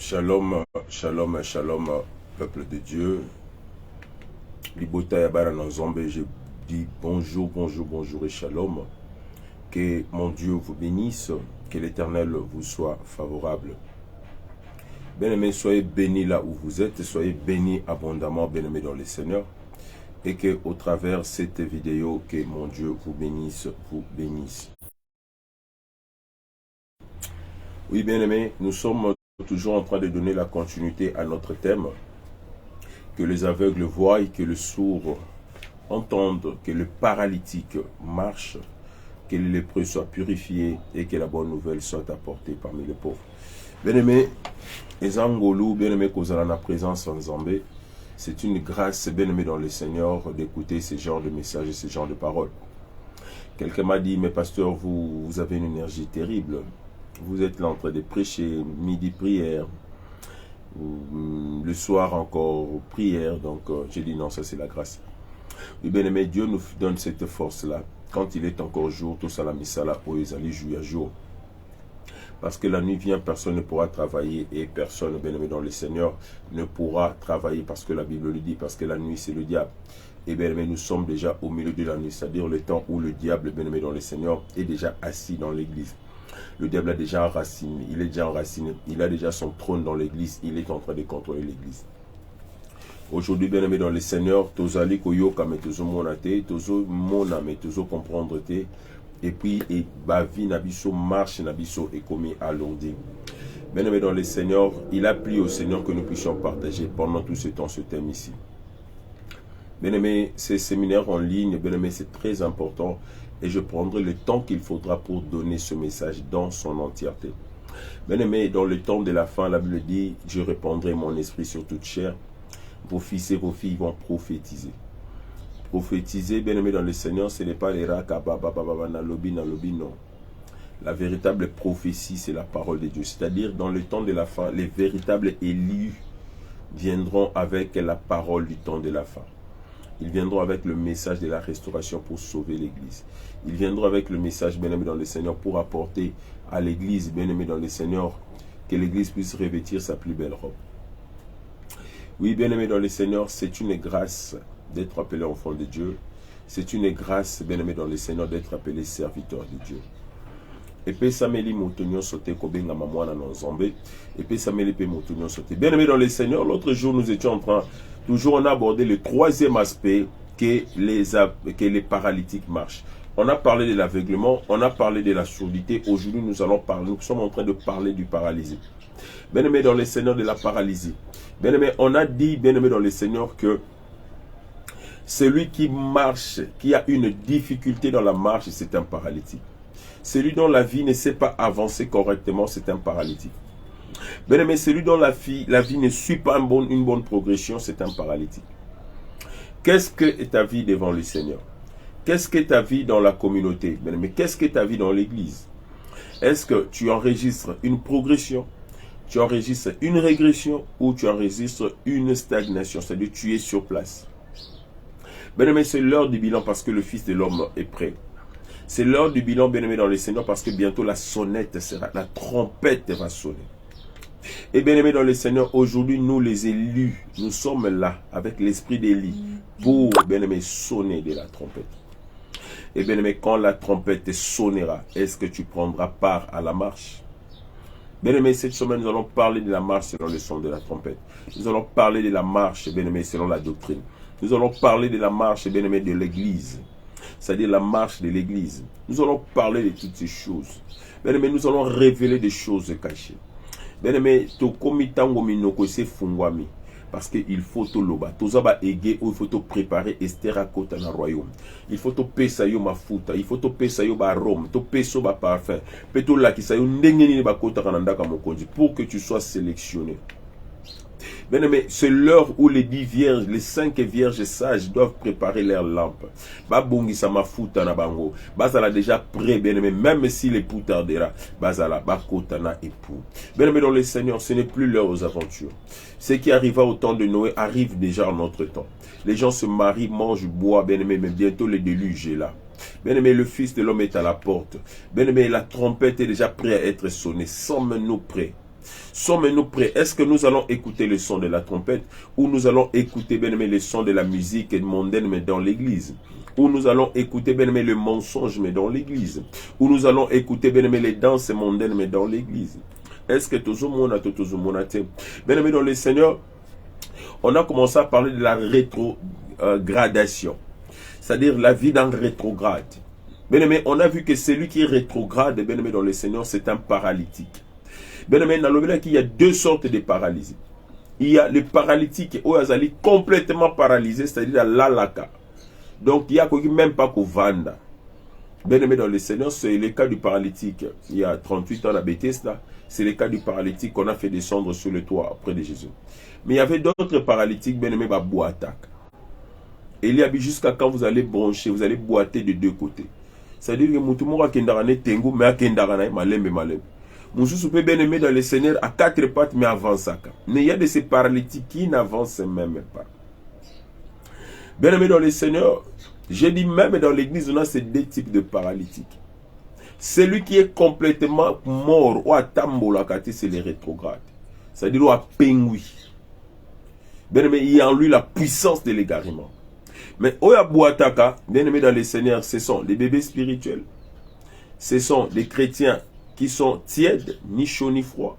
Shalom, shalom, shalom, peuple de Dieu. Libota Yabara Nzambe, je dis bonjour, bonjour, bonjour et shalom. Que mon Dieu vous bénisse, que l'Éternel vous soit favorable. Bien-aimés, soyez bénis là où vous êtes, soyez bénis abondamment, bien-aimés dans le Seigneur. Et que au travers cette vidéo, que mon Dieu vous bénisse, vous bénisse. Oui, bien-aimés, nous sommes toujours en train de donner la continuité à notre thème. Que les aveugles voient, que les sourds entendent, que le paralytique marche, que les lépreux soient purifiés et que la bonne nouvelle soit apportée parmi les pauvres. Bien-aimés, les Angolou, bien-aimés, Kozala na présence en Zambé, c'est une grâce, bien-aimés dans le Seigneur, d'écouter ce genre de messages et ce genre de paroles. Quelqu'un m'a dit, mais pasteur, vous avez une énergie terrible. Vous êtes là en train de prêcher, midi prière, le soir encore prière. Donc j'ai dit non, ça c'est la grâce. Oui, bien aimé, Dieu nous donne cette force-là. Quand il est encore jour, tout ça la misala pour les aller jouer à jour. Parce que la nuit vient, personne ne pourra travailler et personne, bien aimé dans le Seigneur, ne pourra travailler parce que la Bible le dit, parce que la nuit c'est le diable. Et bien aimé, nous sommes déjà au milieu de la nuit, c'est-à-dire le temps où le diable, bien aimé dans le Seigneur, est déjà assis dans l'église. Le diable a déjà enraciné, il est déjà enraciné, il a déjà son trône dans l'église, il est en train de contrôler l'église. Aujourd'hui, bien aimé dans le Seigneur, tozali koyoka mais tozo monate, tozo mona mais tozo comprendre te, et puis et bavi nabiso marche nabiso et commis alourdi. Bien aimé dans le Seigneur, il a plu au Seigneur que nous puissions partager pendant tout ce temps ce thème ici. Bien aimé, ces séminaires en ligne, bien aimé, c'est très important. Et je prendrai le temps qu'il faudra pour donner ce message dans son entièreté. Bien aimé, dans le temps de la fin, la Bible dit, je répandrai mon esprit sur toute chair. Vos fils et vos filles vont prophétiser. Prophétiser, bien aimé dans le Seigneur, ce n'est pas les nalobi, non. La véritable prophétie, c'est la parole de Dieu. C'est-à-dire, dans le temps de la fin, les véritables élus viendront avec la parole du temps de la fin. Ils viendront avec le message de la restauration pour sauver l'église. Ils viendront avec le message, bien-aimé dans le Seigneur, pour apporter à l'église, bien-aimé dans le Seigneur, que l'église puisse revêtir sa plus belle robe. Oui, bien-aimé dans le Seigneur, c'est une grâce d'être appelé enfant de Dieu. C'est une grâce, bien-aimé dans le Seigneur, d'être appelé serviteur de Dieu. Et puis sameli moutonion sauté kobenga mamwana non zambé. Et puis sameli pe moutonion sauté. Bien-aimé dans le Seigneur, l'autre jour nous étions en train, toujours on a abordé le troisième aspect que les paralytiques marchent. On a parlé de l'aveuglement, on a parlé de la surdité. Aujourd'hui nous sommes en train de parler du paralysé. Bien-aimé dans le Seigneur, de la paralysie. Bien-aimé, on a dit, bien-aimé dans le Seigneur, que celui qui marche, qui a une difficulté dans la marche, c'est un paralytique. Celui dont la vie ne sait pas avancer correctement, c'est un paralytique. Bien-aimé, celui dont la vie ne suit pas une bonne progression, c'est un paralytique. Qu'est-ce que ta vie devant le Seigneur? Qu'est-ce que ta vie dans la communauté? Bien-aimé, qu'est-ce que ta vie dans l'église? Est-ce que tu enregistres une progression? Tu enregistres une régression ou tu enregistres une stagnation? C'est-à-dire tu es sur place. Bien-aimé, c'est l'heure du bilan parce que le Fils de l'homme est prêt. C'est l'heure du bilan, bien-aimé dans le Seigneur, parce que bientôt la sonnette sera, la trompette va sonner. Et bien-aimé dans le Seigneur, aujourd'hui, nous les élus, nous sommes là, avec l'esprit d'Élie, pour, bien-aimé, sonner de la trompette. Et bien-aimé, quand la trompette sonnera, est-ce que tu prendras part à la marche? Bien-aimé, cette semaine, nous allons parler de la marche selon le son de la trompette. Nous allons parler de la marche, bien-aimé, selon la doctrine. Nous allons parler de la marche, bien-aimé, de l'église. C'est-à-dire la marche de l'église. Nous allons parler de toutes ces choses. Bien-aimé, nous allons révéler des choses cachées. Bien-aimé, parce qu'il faut te loba. Il faut te préparer Esther à côté dans le royaume. Il faut te payer yo mafuta. Il faut te payer yo ba rome. Te payer ba parfum. Peto la ki sa yo ndengeni ba kota kananda ka mokonzi pour que tu sois sélectionné. Bien-aimé, c'est l'heure où les 10 vierges, les 5 vierges sages doivent préparer leurs lampes. Babongi sama futa na bango. Bazala déjà prêt, bien-aimé, même si l'époux tardera. Bazala bakota na époux. Bien-aimé dans le Seigneur, ce n'est plus l'heure aux aventures. Ce qui arriva au temps de Noé arrive déjà en notre temps. Les gens se marient, mangent, boivent, bien-aimé, mais bientôt le déluge est là. Bien-aimé, le Fils de l'homme est à la porte. Bien-aimé, la trompette est déjà prête à être sonnée. Sommes-nous prêts? Sommes-nous prêts? Est-ce que nous allons écouter le son de la trompette ou nous allons écouter, bien aimé, le son de la musique mondaine, mais dans l'église? Ou nous allons écouter, bien aimé, le mensonge, mais dans l'église? Ou nous allons écouter, bien aimé, les danses mondaines, mais dans l'église? Est-ce que tout le monde a bien aimé dans le Seigneur, on a commencé à parler de la rétrogradation, c'est-à-dire la vie dans rétrograde. Bien aimé, on a vu que celui qui est rétrograde, bien aimé dans le Seigneur, c'est un paralytique. Bien aimé, dans le Bible, il y a deux sortes de paralysie. Il y a le paralytique qui est complètement paralysé, c'est-à-dire l'alaka. Donc, il n'y a même pas qu'au vanda. Bien aimé dans le Seigneur, c'est le cas du paralytique. Il y a 38 ans à Bethesda, c'est le cas du paralytique qu'on a fait descendre sur le toit auprès de Jésus. Mais il y avait d'autres paralytiques, bien aimé, boitac. Et il y a jusqu'à quand vous allez brancher, vous allez boiter de deux côtés. C'est-à-dire que Moutoumora Kendarane Tengu, mais à Kendarane, Malem. Moussou peut bien aimé dans le Seigneur à quatre pattes, mais avance. Mais il y a de ces paralytiques qui n'avancent même pas. Bien aimé dans le Seigneur, j'ai dit même dans l'église, on a ces deux types de paralytiques. Celui qui est complètement mort, ou à Tambola, c'est les rétrogrades. C'est-à-dire ou à Pengui. Bien aimé, il y a en lui la puissance de l'égarement. Mais Oya Bouataka, bien aimé dans le Seigneur, ce sont des bébés spirituels. Ce sont des chrétiens qui sont tièdes, ni chauds ni froids.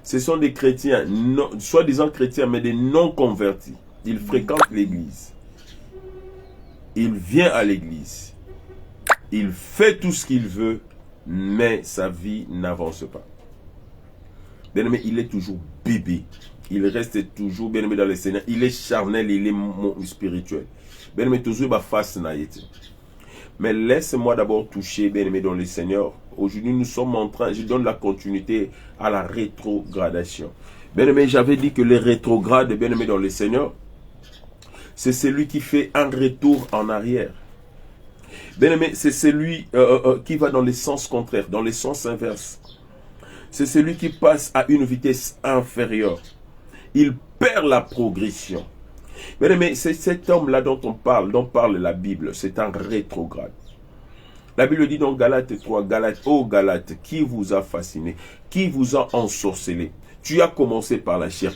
Ce sont des chrétiens, soi-disant chrétiens, mais des non-convertis. Ils fréquentent l'église. Il vient à l'église. Il fait tout ce qu'il veut, mais sa vie n'avance pas. Bien aimé, il est toujours bébé. Il reste toujours, bien aimé dans le Seigneur. Il est charnel, il est spirituel. Bien aimé, toujours il va face naïté. Mais laisse-moi d'abord toucher, bien aimé dans le Seigneur. Aujourd'hui, nous sommes en train, je donne la continuité à la rétrogradation. Bien aimé, j'avais dit que le rétrograde, bien aimé dans le Seigneur, c'est celui qui fait un retour en arrière. Bien aimé, c'est celui qui va dans le sens contraire, dans le sens inverse. C'est celui qui passe à une vitesse inférieure. Il perd la progression. Bien aimé, c'est cet homme-là dont parle la Bible, c'est un rétrograde. La Bible dit dans Galates 3, Galates, qui vous a fasciné, qui vous a ensorcelé? Tu as commencé par la chair,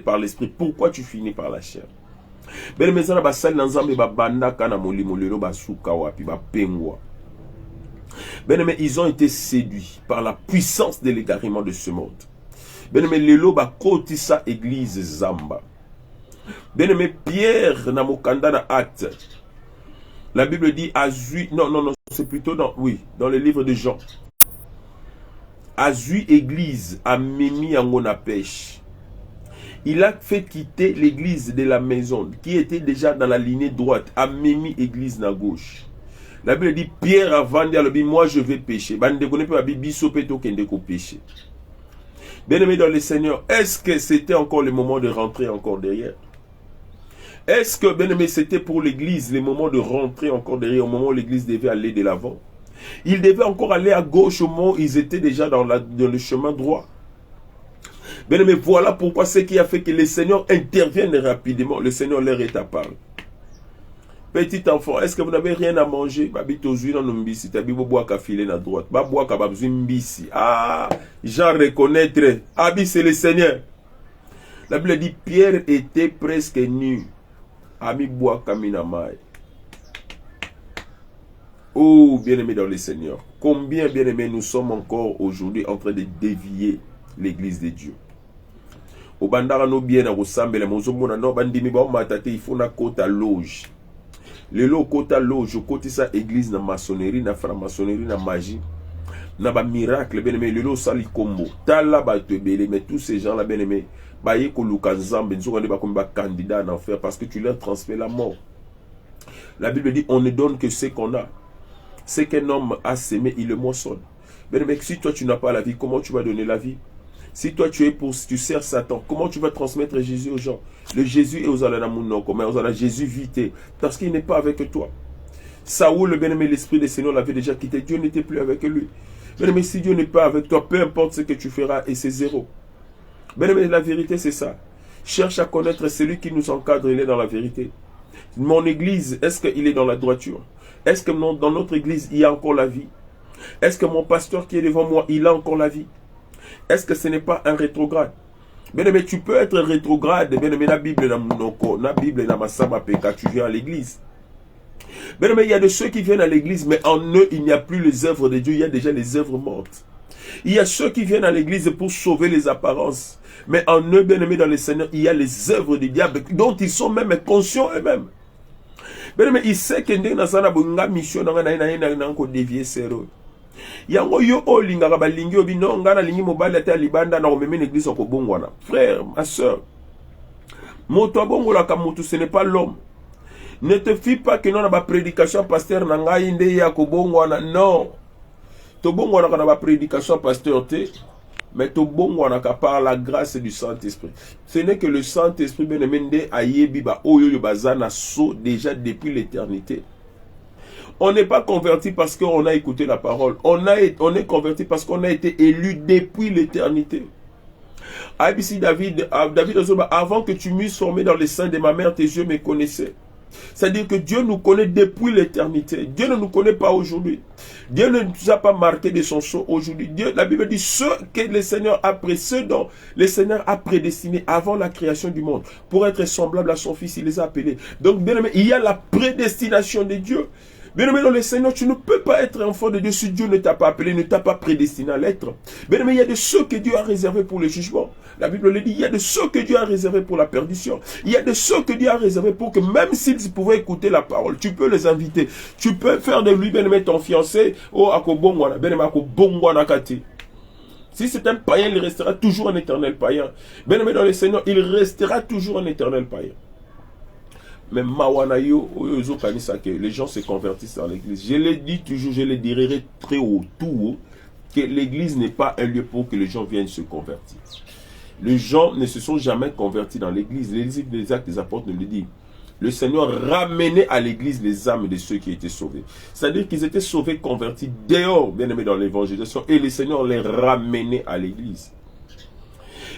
par l'esprit, pourquoi tu finis par la chair? Bien aimé, bien aimé, ils ont été séduits par la puissance de l'égarement de ce monde. Bien aimé, lelo ba kotisa église Zamba. Bien aimé, Pierre Namokanda na acte. La Bible dit Azui, non, c'est plutôt dans le livre de Jean. Azui église a Mimi Angona pêche. Il a fait quitter l'église de la maison qui était déjà dans la lignée droite, a Mimi église na gauche. La Bible dit Pierre a vendu à l'objet, moi je vais pécher. Bien aimé dans le Seigneur, est-ce que c'était encore le moment de rentrer encore derrière? Est-ce que, bien aimé, c'était pour l'église le moment de rentrer encore derrière, au moment où l'église devait aller de l'avant? Ils devaient encore aller à gauche au moment où ils étaient déjà dans le chemin droit. Bien aimé, voilà pourquoi ce qui a fait que le Seigneur intervienne rapidement. Le Seigneur leur est apparu. Petit enfant, est-ce que vous n'avez rien à manger? Ah, j'en reconnaître. Abi, c'est le Seigneur. La Bible dit Pierre était presque nu. Ami bois kaminamai. Oh, bien-aimé dans le Seigneur. Combien, bien-aimé, nous sommes encore aujourd'hui en train de dévier l'église de Dieu. Au bandara no bien à ressemble, il faut na kota loge. Le lo kota loge, côté sa église na maçonnerie, na franc-maçonnerie, na magie, na ba miracle, bien aimé, le lo sali combo. Tala ba te belé, mais tous ces gens là, bien aimé, ba ye ko lukanzambe, nzo kande ba comme ba candidat en enfer parce que tu leur transmets la mort. La Bible dit on ne donne que ce qu'on a. Ce qu'un homme a semé, il le moissonne. Bien aimé, si toi tu n'as pas la vie, comment tu vas donner la vie? Si toi tu sers Satan, comment tu vas transmettre Jésus aux gens? Le Jésus est aux alanamounons, comme aux alanamounons, Jésus vité, parce qu'il n'est pas avec toi. Saoul, le bien-aimé, l'esprit des Seigneurs l'avait déjà quitté, Dieu n'était plus avec lui. Bien-aimé, si Dieu n'est pas avec toi, peu importe ce que tu feras, et c'est zéro. Bien-aimé, la vérité c'est ça. Cherche à connaître celui qui nous encadre, il est dans la vérité. Mon église, est-ce qu'il est dans la droiture? Est-ce que dans notre église, il y a encore la vie? Est-ce que mon pasteur qui est devant moi, il a encore la vie? Est-ce que ce n'est pas un rétrograde? Bien-aimé, tu peux être rétrograde. Bien-aimé, la Bible dans Monoko, la Bible dans Massama Peka, tu viens à l'église. Bien-aimé, il y a de ceux qui viennent à l'église, mais en eux, il n'y a plus les œuvres de Dieu, il y a déjà les œuvres mortes. Il y a ceux qui viennent à l'église pour sauver les apparences, mais en eux, bien-aimé, dans le Seigneur, il y a les œuvres du diable, dont ils sont même conscients eux-mêmes. Bien-aimé, il sait que dans la mission, dans la dévier sérieux. Yango yo o linga balingi obi no ngana lingi mobali ata libanda na omeme l'église ko bongwana. Frère, ma soeur, moto bongola ka moto, ce n'est pas l'homme. Ne te fie pas que non na ba prédication pasteur na ngai nde ya ko bongwana. Non. To bongwana na ba prédication pasteur te, mais to bongwana ka par la grâce du Saint-Esprit. Ce n'est que le Saint-Esprit bien-aimé nde ayebi ba oyo yo bazana so déjà depuis l'éternité. On n'est pas converti parce qu'on a écouté la parole. On est converti parce qu'on a été élu depuis l'éternité. David, avant que tu m'eusses formé dans les seins de ma mère, tes yeux me connaissaient. C'est-à-dire que Dieu nous connaît depuis l'éternité. Dieu ne nous connaît pas aujourd'hui. Dieu ne nous a pas marqué de son sceau aujourd'hui. La Bible dit ceux que le Seigneur a pris, ceux dont le Seigneur a prédestiné avant la création du monde pour être semblable à son Fils, il les a appelés. Donc, bien aimé, il y a la prédestination de Dieu. Bien-aimé dans le Seigneur, tu ne peux pas être enfant de Dieu si Dieu ne t'a pas appelé, ne t'a pas prédestiné à l'être. Bien-aimé, il y a de ceux que Dieu a réservés pour le jugement. La Bible le dit, il y a de ceux que Dieu a réservés pour la perdition. Il y a de ceux que Dieu a réservés pour que même s'ils pouvaient écouter la parole, tu peux les inviter. Tu peux faire de lui, bien-aimé, ton fiancé. Oh, akobongwana, bien-aimé, akobongwana kati. Si c'est un païen, il restera toujours un éternel païen. Bien-aimé dans le Seigneur, il restera toujours un éternel païen. Mais les gens se convertissent dans l'église. Je l'ai dit toujours, je le dirai très haut, tout haut, que l'église n'est pas un lieu pour que les gens viennent se convertir. Les gens ne se sont jamais convertis dans l'église. Les actes des apôtres nous le disent. Le Seigneur ramenait à l'église les âmes de ceux qui étaient sauvés. C'est-à-dire qu'ils étaient sauvés, convertis dehors, bien aimés dans l'évangélisation, et le Seigneur les ramenait à l'église.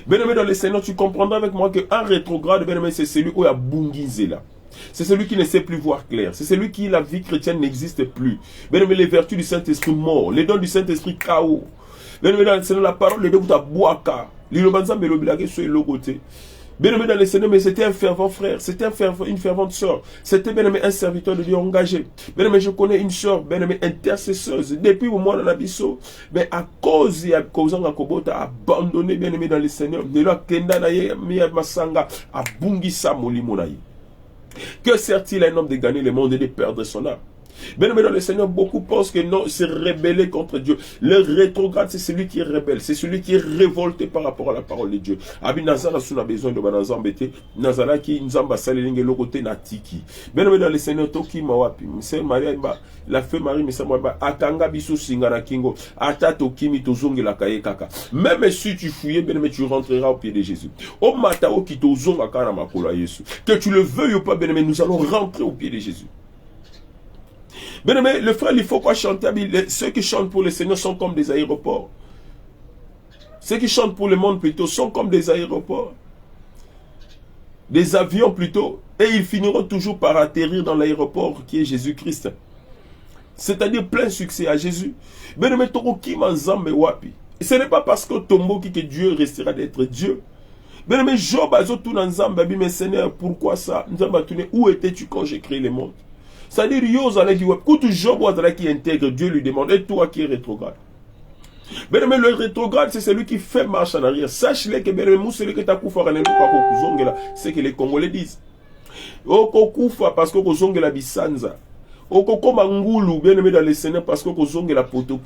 Bien aimé dans le Seigneur, tu comprendras avec moi qu'un rétrograde, bien aimé, c'est celui où il y a Bungizela. C'est celui qui ne sait plus voir clair. C'est celui qui, la vie chrétienne n'existe plus. Bien aimé, les vertus du Saint-Esprit mort. Les dons du Saint-Esprit chaos. Bien aimé, dans le Seigneur, la parole, les dons de Boaka. L'Ilobanza, mais l'Obilagé, sur le côté. Bien aimé dans le Seigneur, mais c'était un fervent frère. C'était une fervente soeur. C'était, bien aimé, un serviteur de Dieu engagé. Bien aimé, je connais une soeur, bien aimé, intercesseuse. Depuis au moment de l'Abisso, mais à cause de Kozanga Kobota, abandonné, bien aimé, dans le Seigneur. Nelo Kenda Naye, Mia Masanga, a Bungisa Molimonaï. Que sert-il à un homme de gagner le monde et de perdre son âme? Bien aimé dans le Seigneur, beaucoup pensent que non, c'est rebeller contre Dieu. Le rétrograde, c'est celui qui est rebelle, c'est celui qui est révolté par rapport à la parole de Dieu. Abi Nazara, si on a besoin de Banazambete, Nazara qui nous a salé le côté natiki. Bien aimé dans le Seigneur, Toki Mawapi, Mr. Maria, la feu Marie, Mr. Mawapi, Atanga Bisu Singana Kingo, Atato Kimi Tozongi la Kaye Kaka. Même si tu fouillais, bien aimé, tu rentreras au pied de Jésus. Au Matao qui Tozonga Kana Makola Yesu. Que tu le veuilles ou pas, bien aimé, nous allons rentrer au pied de Jésus. Bien aimé, le frère, il faut pas chanter. Ceux qui chantent pour le Seigneur sont comme des aéroports. Ceux qui chantent pour le monde plutôt sont comme des aéroports. Des avions plutôt. Et ils finiront toujours par atterrir dans l'aéroport qui est Jésus-Christ. C'est-à-dire plein succès à Jésus. Bien aimé, ce n'est pas parce que tombo que Dieu restera d'être Dieu. Bien aimé, Job a tout dans Zamba, mais Seigneur, pourquoi ça? Où étais-tu quand j'ai créé le monde? C'est-à-dire, quand Job qui intègre, Dieu lui demande, et toi qui es rétrograde? Bien aimé, le rétrograde, c'est celui qui fait marche en arrière. Sache-le que c'est que les Congolais disent. Okokoufa parce que kozongela bisanza. Okokoma ngulu, bien aimé dans le Seigneur, parce que kozongela poto.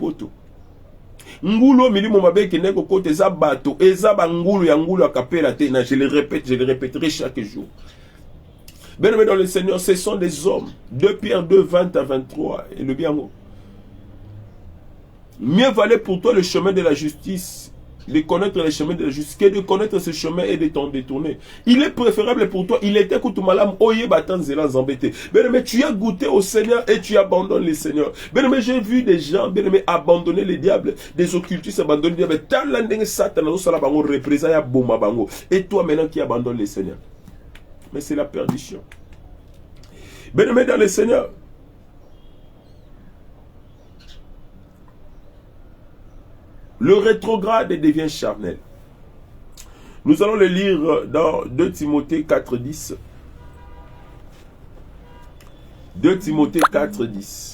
Ngulu milimo mabeke neko kote za bato, eza ba ngulu ya ngulu akapela te, je le répéterai chaque jour. Bien aimé dans le Seigneur, ce sont des hommes. 2 Pierre 2, 20 à 23. Et le bien mot. Mieux valait pour toi le chemin de la justice, de connaître le chemin de la justice, que de connaître ce chemin et de t'en détourner. Il est préférable pour toi, il était Koutumalam, Oye Batan Zélan embêté. Bien aimé, tu as goûté au Seigneur et tu abandonnes le Seigneur. Bien aimé, j'ai vu des gens, bien aimé, abandonner les diables, des occultistes abandonner les diables. Talandeng Satan, représailles Boma Bango. Et toi maintenant qui abandonnes le Seigneur. Mais c'est la perdition. Bien aimé dans le Seigneur. Le rétrograde devient charnel. Nous allons le lire dans 2 Timothée 4,10. 2 Timothée 4,10.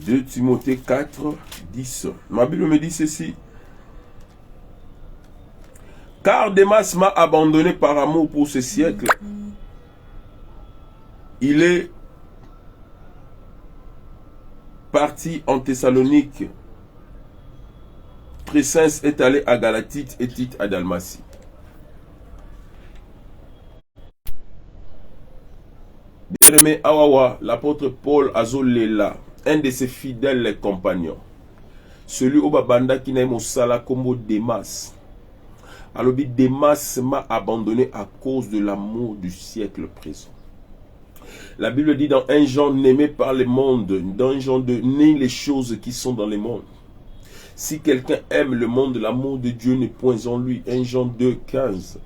De Timothée 4, 10. Ma Bible me dit ceci. Car Démas m'a abandonné par amour pour ce siècle. Il est parti en Thessalonique. Crescens est allé à Galatite et Tite à Dalmatie. Bien-aimé Awawa, l'apôtre Paul Azolela, un de ses fidèles compagnons, celui au Babanda qui n'a au Sala comme Démas. Alors, Démas m'a abandonné à cause de l'amour du siècle présent. La Bible dit dans 1 Jean, n'aimez pas le monde, dans 1 Jean 2, ni les choses qui sont dans le monde. Si quelqu'un aime le monde, l'amour de Dieu n'est point en lui. 1 Jean 2, 15.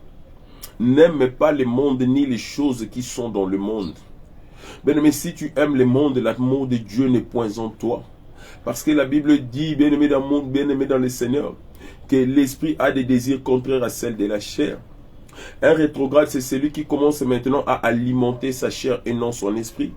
N'aime pas le monde ni les choses qui sont dans le monde. Bien-aimé, si tu aimes le monde, l'amour de Dieu n'est point en toi. Parce que la Bible dit, bien-aimé dans le monde, bien-aimé dans le Seigneur, que l'esprit a des désirs contraires à celles de la chair. Un rétrograde, c'est celui qui commence maintenant à alimenter sa chair et non son esprit.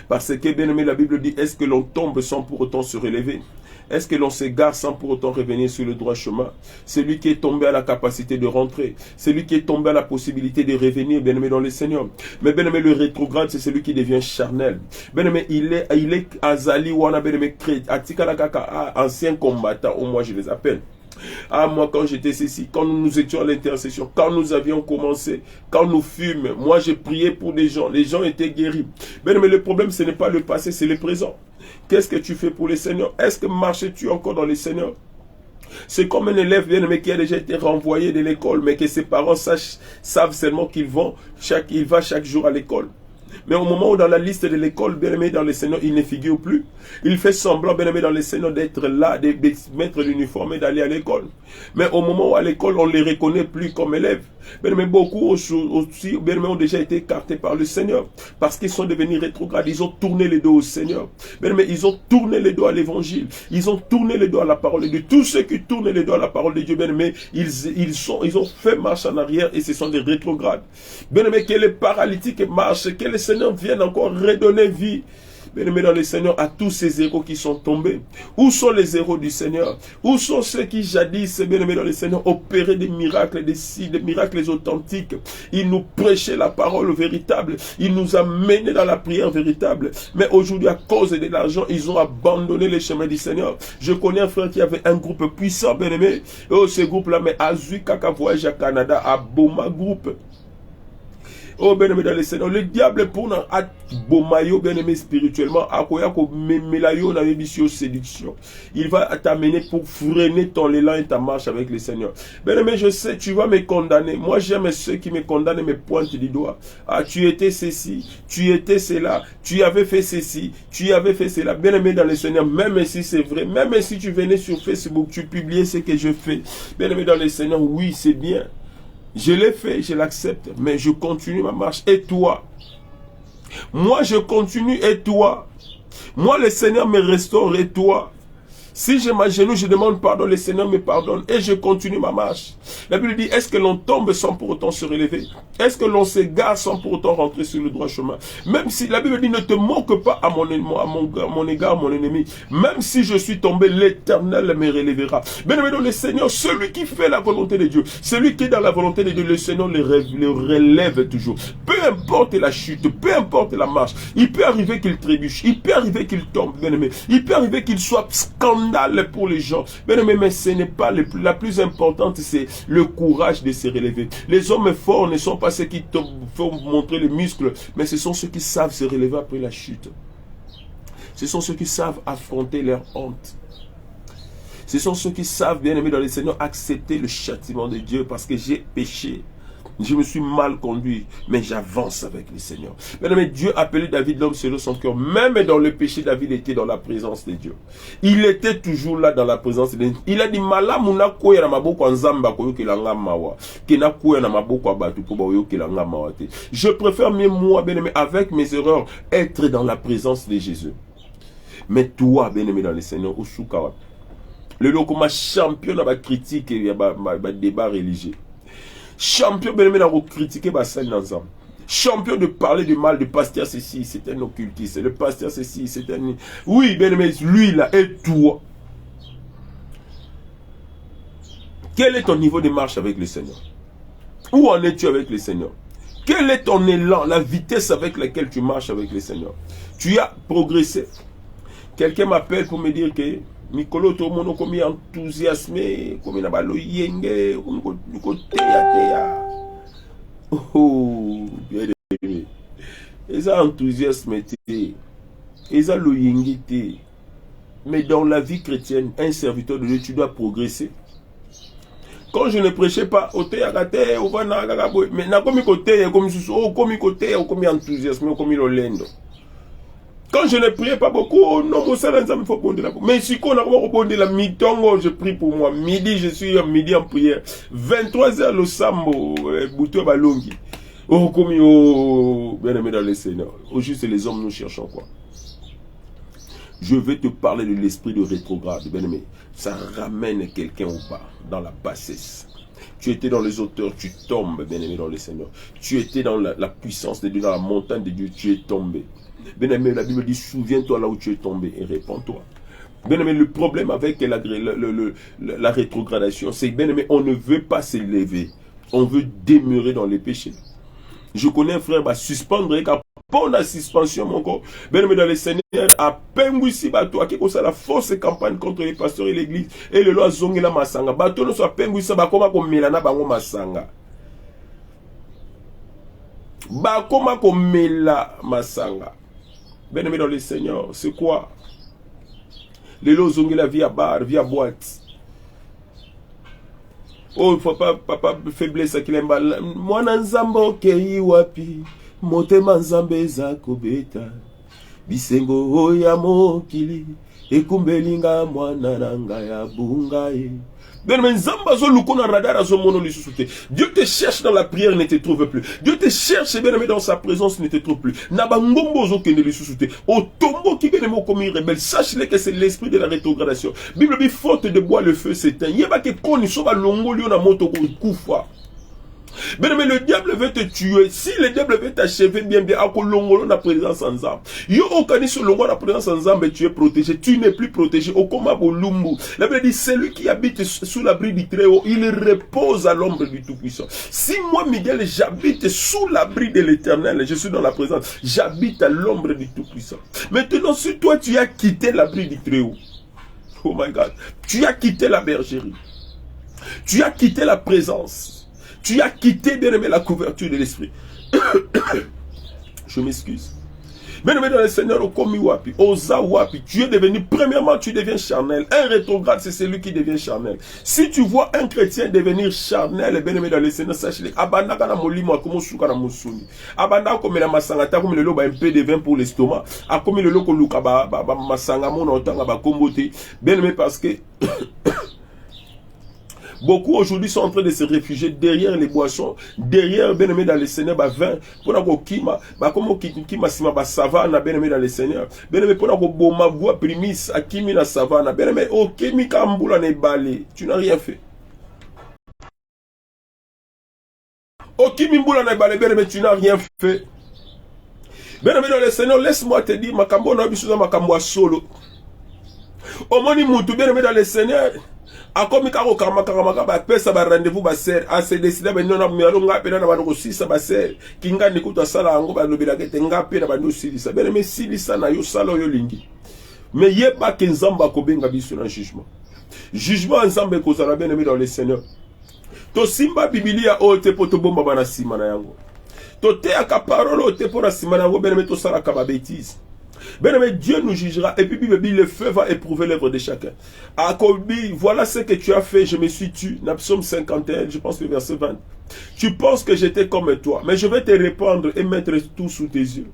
Parce que, bien-aimé, la Bible dit, est-ce que l'on tombe sans pour autant se relever? Est-ce que l'on s'égare sans pour autant revenir sur le droit chemin? Celui qui est tombé à la capacité de rentrer, celui qui est tombé à la possibilité de revenir, bien-aimé, dans le Seigneur. Mais bien-aimé, le rétrograde, c'est celui qui devient charnel. Bien-aimé, il est Azali, Wana, bien-aimé, Atikalakaka, ancien combattant, au moins je les appelle. Ah, moi, quand j'étais ici, quand nous étions à l'intercession, quand nous avions commencé, quand nous fûmes, moi, j'ai prié pour des gens. Les gens étaient guéris. Mais le problème, ce n'est pas le passé, c'est le présent. Qu'est-ce que tu fais pour les seigneurs? Est-ce que marches-tu encore dans les seigneurs? C'est comme un élève bien-aimé qui a déjà été renvoyé de l'école, mais que ses parents savent seulement qu'il va chaque jour à l'école. Mais au moment où dans la liste de l'école, bien-aimé dans les Seigneurs, il ne figure plus. Il fait semblant, bien-aimé dans les Seigneurs, d'être là, de mettre l'uniforme et d'aller à l'école. Mais au moment où à l'école, on ne les reconnaît plus comme élèves. Bien-aimé, beaucoup aussi, bien-aimé, ont déjà été écartés par le Seigneur. Parce qu'ils sont devenus rétrogrades. Ils ont tourné les dos au Seigneur. Bien-aimé, ils ont tourné les dos à l'évangile. Ils ont tourné les dos à la parole de Dieu. Tous ceux qui tournent les dos à la parole de Dieu, bien-aimé, ils ont fait marche en arrière et ce sont des rétrogrades. Bien-aimé, que les paralytiques marchent, que les Seigneur vienne encore redonner vie, bien-aimé dans le Seigneur, à tous ces héros qui sont tombés. Où sont les héros du Seigneur? Où sont ceux qui jadis, bien-aimé dans le Seigneur, opéraient des miracles, des miracles authentiques? Ils nous prêchaient la parole véritable. Ils nous amenaient dans la prière véritable. Mais aujourd'hui, à cause de l'argent, ils ont abandonné les chemins du Seigneur. Je connais un frère qui avait un groupe puissant, bien-aimé. Oh, ce groupe-là, mais Azui Kaka Voyage à Canada, à Boma Group. Oh, bien-aimé dans le Seigneur, le diable pour nous bomayo, bien-aimé spirituellement, séduction. Il va t'amener pour freiner ton élan et ta marche avec le Seigneur. Bien-aimé, je sais, tu vas me condamner. Moi, j'aime ceux qui me condamnent et me pointent du doigt. Ah, tu étais ceci, tu étais cela, tu avais fait ceci, tu avais fait cela. Bien-aimé dans le Seigneur, même si c'est vrai, même si tu venais sur Facebook, tu publiais ce que je fais. Bien-aimé dans le Seigneur, oui, c'est bien. Je l'ai fait, je l'accepte, mais je continue ma marche. Et toi? Moi, je continue, et toi? Moi, le Seigneur me restaure, et toi? Si je m'agenouille, je demande pardon, le Seigneur me pardonne et je continue ma marche. La Bible dit, est-ce que l'on tombe sans pour autant se relever? Est-ce que l'on s'égare sans pour autant rentrer sur le droit chemin? Même si la Bible dit, ne te moque pas à mon égard, mon ennemi. Même si je suis tombé, l'Éternel me relèvera. Bien-aimé dans le Seigneur, celui qui fait la volonté de Dieu, celui qui est dans la volonté de Dieu, le Seigneur le relève toujours. Peu importe la chute, peu importe la marche, il peut arriver qu'il trébuche, il peut arriver qu'il tombe, bien-aimé. Il peut arriver qu'il soit scandaleux pour les gens. Bien-aimé, mais ce n'est pas la plus importante, c'est le courage de se relever. Les hommes forts ne sont pas ceux qui te font montrer les muscles, mais ce sont ceux qui savent se relever après la chute. Ce sont ceux qui savent affronter leur honte. Ce sont ceux qui savent, bien aimé dans le Seigneur, accepter le châtiment de Dieu parce que j'ai péché. je me suis mal conduit, mais j'avance avec le Seigneur. Bien-aimé, Dieu a appelé David l'homme selon son cœur. Même dans le péché, David était dans la présence de Dieu. Il était toujours là dans la présence de Dieu. Il a dit, Malamuna koya na maboko nzamba koyokela nga mawa. Kena koya na maboko abatu po bayoyokela nga mawa te. Je préfère mieux moi, bien-aimé, avec mes erreurs, être dans la présence de Jésus. Mais toi, bien-aimé dans le Seigneur, Usukawa. Le loco ma champion dans la critique et le débat religieux. Champion bien-aimé dans critiquer ma scène ensemble. Champion de parler du mal du pasteur ceci, c'est un occultiste. Le pasteur ceci, c'est un... Oui, bien-aimé, lui là, et toi. Quel est ton niveau de marche avec le Seigneur? Où en es-tu avec le Seigneur? Quel est ton élan, la vitesse avec laquelle tu marches avec le Seigneur? Tu as progressé. Quelqu'un m'appelle pour me dire que Mikolo tout le monde comme enthousiasmé, comme il a balo yenge, comme teya. Oh, bien aimé. Ils ont enthousiasme, ils ont le yenge. Mais dans la vie chrétienne, un serviteur de Dieu, tu dois progresser. Quand je ne prêchais pas, mais na comme côté, comme côté, comme enthousiasme, comme l'olendo. Quand je ne priais pas beaucoup, oh non, mon salaire, ça me faut bondir la peau. Mais si on a bondir la mi-tongo, je prie pour moi. Midi, je suis midi en prière. 23h, le sambo, boutou balongi. Oh, comme oh, bien aimé dans le Seigneur. Au juste, les hommes, nous cherchons quoi? Je vais te parler de l'esprit de rétrograde, bien aimé. Ça ramène quelqu'un au bas, dans la bassesse. Tu étais dans les hauteurs, tu tombes, bien aimé dans le Seigneur. Tu étais dans la puissance de Dieu, dans la montagne de Dieu, tu es tombé. Bien aimé, la Bible dit, souviens-toi là où tu es tombé et répands-toi. Bien aimé, le problème avec la rétrogradation, c'est bien aimé, on ne veut pas s'élever. On veut demeurer dans les péchés. Je connais un frère, va suspendre, et pour la suspension, mon corps, bien aimé dans le Seigneur, à Pengouissi, bateau, à qui ça la fausse campagne contre les pasteurs et l'église, et le loi Zongela Masanga, bateau, nous soit Pengouissi, bakoma comme Melana, bango Masanga. Bakoma comme Mela Masanga. Bien aimé dans le Seigneur, c'est quoi? Les lots Zongela via bar, via boîte. Oh, il faut pas, papa, faiblesse à qu'il aime. Moi, Nzambo, Kei Wapi. Motema nzambe eza kobeta bisengo oya mokili ekumbelinga mwana nanga ya bungaye. Dieu te cherche dans la prière, ne te trouve plus. Dieu te cherche bien aimé dans sa présence, ne te trouve plus. Au tombeau qui vient de commis rebelle, sache-le que c'est l'esprit de la rétrogradation. Bible dit faute de bois le feu s'éteint. Yeba ke koni soba longo lion na moto kufa. Mais le diable veut te tuer. Si le diable veut t'achever bien, à Kolongolo la présence ensemble. Yo okani sur longo la présence ensemble, tu es protégé. Tu n'es plus protégé. Okoma bolumbu. La Bible dit celui qui habite sous l'abri du Très-Haut, il repose à l'ombre du Tout-Puissant. Si moi, Miguel, j'habite sous l'abri de l'Éternel, je suis dans la présence, j'habite à l'ombre du Tout-Puissant. Maintenant, si toi tu as quitté l'abri du Très-Haut, oh my God, tu as quitté la bergerie, tu as quitté la présence. Tu as quitté, bien aimé, la couverture de l'esprit. Je m'excuse. Bien aimé dans le Seigneur, au Komi Wapi, au Zawapi, tu es devenu, premièrement, tu deviens charnel. Un rétrograde, c'est celui qui devient charnel. Si tu vois un chrétien devenir charnel, bien aimé dans le Seigneur, sache-le. Abandaka na molimo, akomo suka na musuni. Abandaka comme la masangata, comme le loba un peu de vin pour l'estomac. A comme le loko luka ba masanga mon otanga ba kombote. Bien aimé parce que beaucoup aujourd'hui sont en train de se réfugier derrière les boissons, derrière, bien aimé dans le Seigneur, vin, pour qu'on kima, comme kima sima, savane, bien aimé dans le Seigneur, bien aimé pour qu'on boma voix primis, à kimi na savane, bien aimé, oh, kimi kamboula ne balé, tu n'as rien fait. Oh, kimi mboula ne balé, bien aimé, tu n'as rien fait. Bien aimé dans le Seigneur, laisse-moi te dire, ma kambo na bisuza ma kambo solo. Au moni moutou, bien aimé dans le Seigneur. A comme kako karama ba pesa ba rendez-vous ba ser a se décider ba nona mialo nga pe na ba ko sisa ba ser kinga ni kuta sala ngo ba lobela ke tenga pe na ba no silisa bene me silisa na yo sala yo lingi mais yeba ke nzamba ko benga biso na jugement nzambe ko sala bene me dans le Seigneur to simba biblia o te poto bomba bana sima na yango to te aka parole o te pona sima na yango bene me to sala ka ba bêtise Bien aimé, Dieu nous jugera. Et puis, le feu va éprouver l'œuvre de chacun. Akobi, voilà ce que tu as fait, je me suis tué. Psaume 51, je pense le verset 20. Tu penses que j'étais comme toi, mais je vais te répandre et mettre tout sous tes yeux.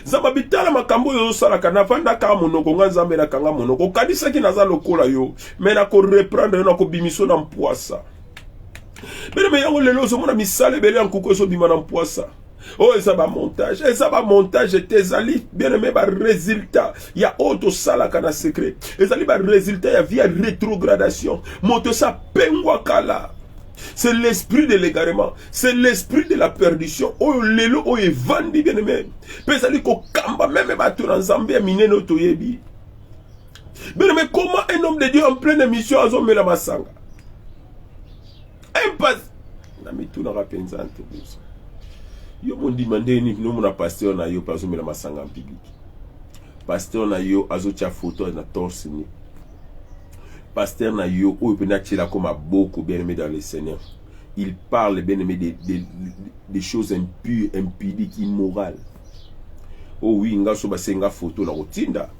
Zambabitala makambo yo salaka na vanda ka monoko nga nzambe na kanga monoko kadisa ki naza lokola yo mais na ko reprendre na ko bimiso na mpoasa. Bele me yango lelo zo mona misale bele en kuko so bima na mpoasa. Oh, ça va montage. Et ça va montage. Tes alliés, bien aimé, bah, résultat. Il y a autre sala kana secret. Et ça, bah, résultat, il y a via rétrogradation. Monte ça, pengwakala. C'est l'esprit de l'égarement. C'est l'esprit de la perdition. Oh, lelo, oh, et vandi, bien aimé. Mais ça dit qu'on kamba, même, bah, tout en Zambie, mine no toyebi. Bien aimé, comment un homme de Dieu en pleine émission a zombé la masanga? Impasse. Nami tout n'a pas pensé en tout ça. Yo mon demandé ni nous mon pasteur na yo pas zombé la masanga en public. Pasteur na yo azotia photo na torse ni. Pasteur na yo ou peut natira comme a beaucoup bien aimé dans le Seigneur. Il parle bien aimé des choses impures, impudiques, immorales. Oh oui, nga so basenga photo na rotinda.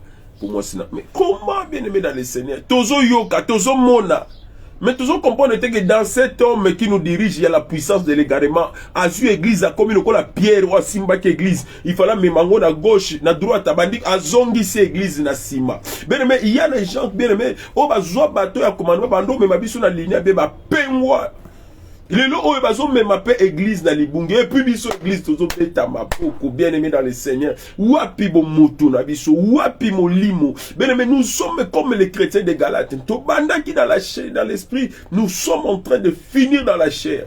Pour moi c'est mais comment bien aimé dans le Seigneur? Tozo yoka, tozo mona. Mais toujours comprendre que dans cet homme qui nous dirige, il y a la puissance de l'égarement. Azu église a comme la pierre ou simba qui église. Il fallait me mango na gauche, na droite, abandik a zongi si église na simba. Bien aimé, il y a des gens bien aimé. Oh bah zoa bateau ya commandement bando mais ma biso na ligne be ba pengwa. Lelo oyo bazo mema pe église na libunge et puis biso église tozo peta mapoko bien aimé dans le Seigneur. Wapi bo moto na biso, wapi molimo. Bien aimé, nous sommes comme les chrétiens de Galates. To banda qui dans la chair, dans l'esprit, nous sommes en train de finir dans la chair.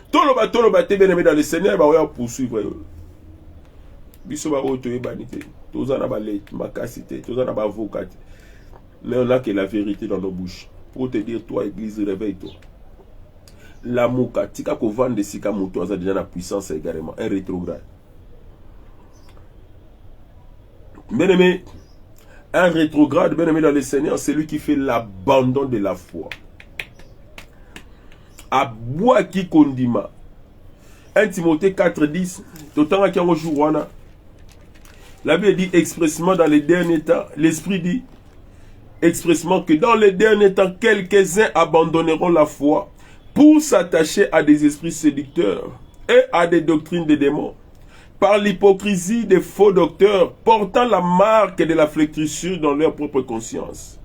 Tolo ba te bien aimé dans le Seigneur, ba oya poursuivre. Biso ba oyo toye banité. Toza na ba lait, makasité, toza na ba avocat. Mais on a que la vérité dans nos bouches. Pour te dire toi église, réveille-toi. La mouka, tika ko vende sika moto aza déjà la puissance également, un rétrograde. Bien aimé, un rétrograde, bien aimé dans le Seigneur, c'est lui qui fait l'abandon de la foi. Aboua ki kondima. 1 Timothée 4:10, d'autant qu'il y a un jour, la Bible dit expressément dans les derniers temps, l'Esprit dit expressément que dans les derniers temps, quelques-uns abandonneront la foi pour s'attacher à des esprits séducteurs et à des doctrines des démons, par l'hypocrisie des faux docteurs portant la marque de la flétrissure dans leur propre conscience.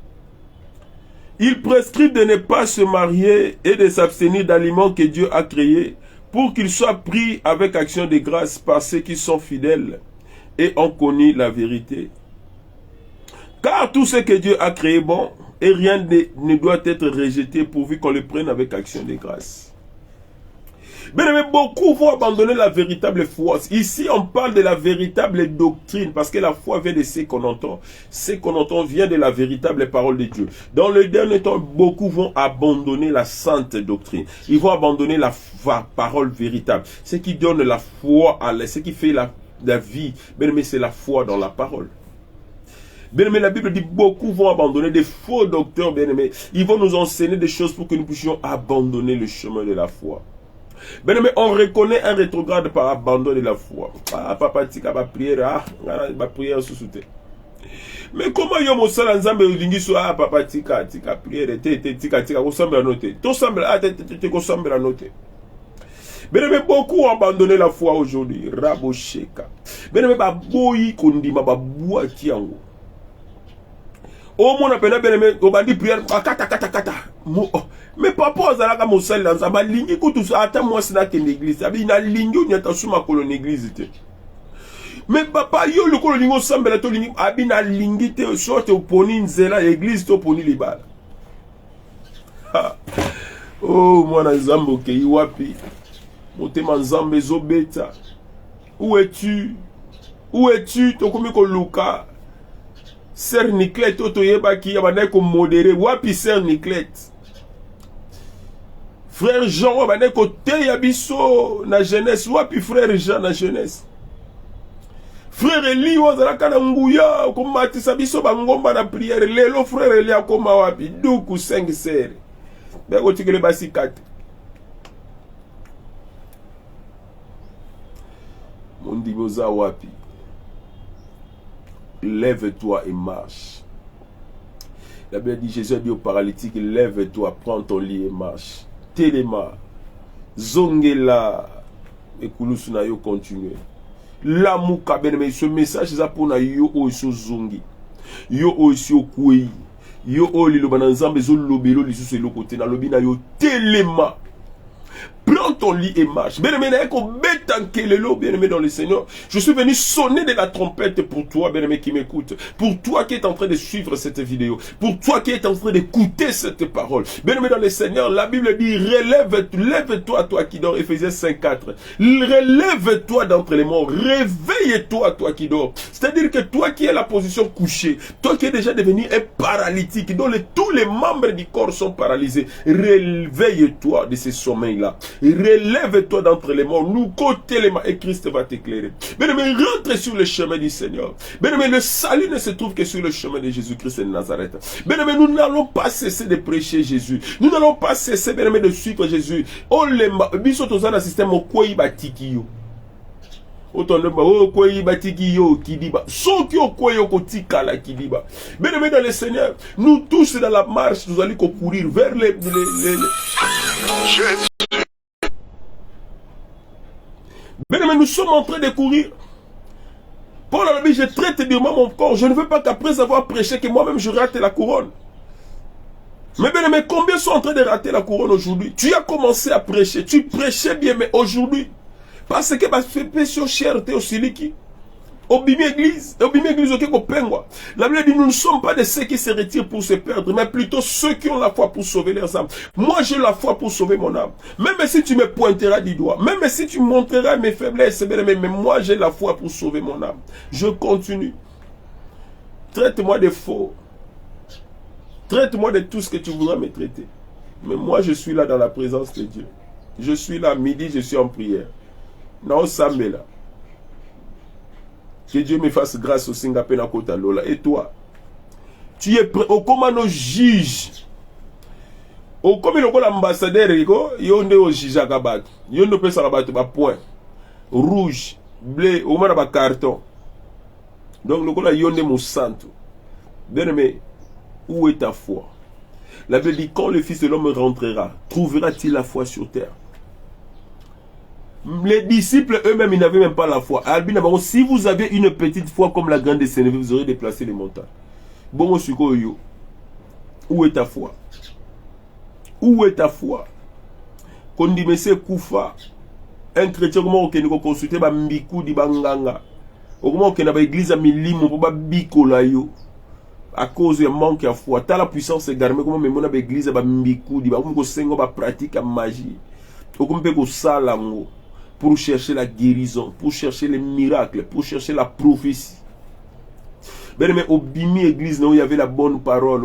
Ils prescrivent de ne pas se marier et de s'abstenir d'aliments que Dieu a créés pour qu'ils soient pris avec action de grâce par ceux qui sont fidèles et ont connu la vérité. Car tout ce que Dieu a créé bon, et rien ne doit être rejeté pourvu qu'on le prenne avec action de grâce. Mais beaucoup vont abandonner la véritable foi. Ici, on parle de la véritable doctrine, parce que la foi vient de ce qu'on entend. Ce qu'on entend vient de la véritable parole de Dieu. Dans le dernier temps, beaucoup vont abandonner la sainte doctrine. Ils vont abandonner la parole véritable. Ce qui donne la foi, ce qui fait la vie, mais c'est la foi dans la parole. Bien-aimé, la Bible dit beaucoup vont abandonner des faux docteurs, bien-aimé. Ils vont nous enseigner des choses pour que nous puissions abandonner le chemin de la foi. Bien-aimé, on reconnaît un rétrograde par abandon de la foi. Ah, papa, tika, ba prière, ba prière sous-souté. Mais comment yo mo sala nzambe ulingi so ah papa tika prière tika ko sambela noter. To sambela te ko sambela noter. Bien-aimé, beaucoup ont abandonné la foi aujourd'hui. Rabosheka. Bien-aimé, ba boyi kondima ba bua kiango. Oh mon appel bien aimé, on va dire prière, kata. Mais papa ozalaka mosali dans ba lingi kutu ata moi c'est dans l'église. Abi na lingi on yata suma kolon église te. Mais papa yo le kolon lingo sambela to lingi abi na lingi te sorte oponi nzela église to poni libala. Oh mwana nzambe ke wapi. Motema nzambe zobeta. Où es-tu? Où es-tu? Tokomi ko luka. Sœur Niclette, Otoyebaki, Yabane ko modéré, wapi Sœur Niclette. Frère Jean, Yabane ko te yabiso na jeunesse, wapi Frère Jean na jeunesse. Frère Eli, wazalaka na nguya, kumatisa biso bangomba na prière, lelo Frère Eli akoma wapi, duku 5 sœurs. Beko tikele basi 4. Mondi boza wapi. lève-toi et marche. La Bible dit, Jésus a dit au paralytique, lève-toi, prends ton lit et marche. Téléma, zongela, et Koulousuna yo continue. L'amour, bien-aimé, ce message c'est pour na yo oiso zongi, yo oiso kouei, yo oli lo bananzambe zo lobelo li sous le côté na lobi na yo téléma. Prends ton lit et marche. Bien-aimé, bien-aimé dans le Seigneur. Je suis venu sonner de la trompette pour toi, bien-aimé qui m'écoute. Pour toi qui est en train de suivre cette vidéo. Pour toi qui est en train d'écouter cette parole. Bien-aimé dans le Seigneur, la Bible dit, lève-toi, toi qui dors. Éphésiens 5:4. Relève-toi d'entre les morts. Réveille-toi, toi qui dors. C'est-à-dire que toi qui es à la position couchée, toi qui es déjà devenu un paralytique, dont tous les membres du corps sont paralysés, réveille-toi de ces sommeils-là. Relève-toi d'entre les morts, nous côté les mains et Christ va t'éclairer. Bien-aimé, rentre sur le chemin du Seigneur. Bien-aimé, le salut ne se trouve que sur le chemin de Jésus-Christ de Nazareth. Bien-aimé, nous n'allons pas cesser de prêcher Jésus. Nous n'allons pas cesser, bien-aimé, de suivre Jésus. Oh, les biso tozana système au koi batiki yo. Otonemba oh koi batiki yo kidiba. Soki o koi yo kotika la kidiba. Bien-aimé dans le Seigneur, nous tous dans la marche, nous allons courir vers les Bien-aimé, nous sommes en train de courir. Paul a dit, je traite durement mon corps. Je ne veux pas qu'après avoir prêché, que moi-même je rate la couronne. Mais bien-aimé, combien sont en train de rater la couronne aujourd'hui? Tu as commencé à prêcher. Tu prêchais bien, mais aujourd'hui, parce que ma péché cher, t'es aussi liquide. Obimi église, ok, la Bible dit, nous ne sommes pas de ceux qui se retirent pour se perdre, mais plutôt ceux qui ont la foi pour sauver leurs âmes. Moi, j'ai la foi pour sauver mon âme. Même si tu me pointeras du doigt, même si tu montreras mes faiblesses, mais moi, j'ai la foi pour sauver mon âme. Je continue. Traite-moi de faux. Traite-moi de tout ce que tu voudras me traiter. Mais moi, je suis là dans la présence de Dieu. Je suis là, midi, je suis en prière. Non, Samé là. Que Dieu me fasse grâce au Singapena Kota Lola. Et toi, tu es prêt au comment nos juges. Au comme l'ambassadeur, yonde au juge à Gabat. Yonde peut s'abattre à point. Rouge, bleu, au moins carton. Donc, le gars yonde mon santo. Bien aimé, où est ta foi? La Bible dit, quand le Fils de l'homme rentrera, trouvera-t-il la foi sur terre? Les disciples eux-mêmes, ils n'avaient même pas la foi. Si vous avez une petite foi comme la grande des Sénégal, vous aurez déplacé les montagnes. Bon, où est ta foi? Où est ta foi? Kondimese Koufa, un chrétien, comment on peut consulter Mbikou di Banganga? Comment on peut l'église à Milimo pour Bikola yo? À cause du manque de foi. T'as la puissance de garder, comment on a l'église à Mbikou di Banganga? Comment on pratique la magie? Comment on peut salango? Pour chercher la guérison, pour chercher les miracles, pour chercher la prophétie. Mais au bimi église, il y avait la bonne parole.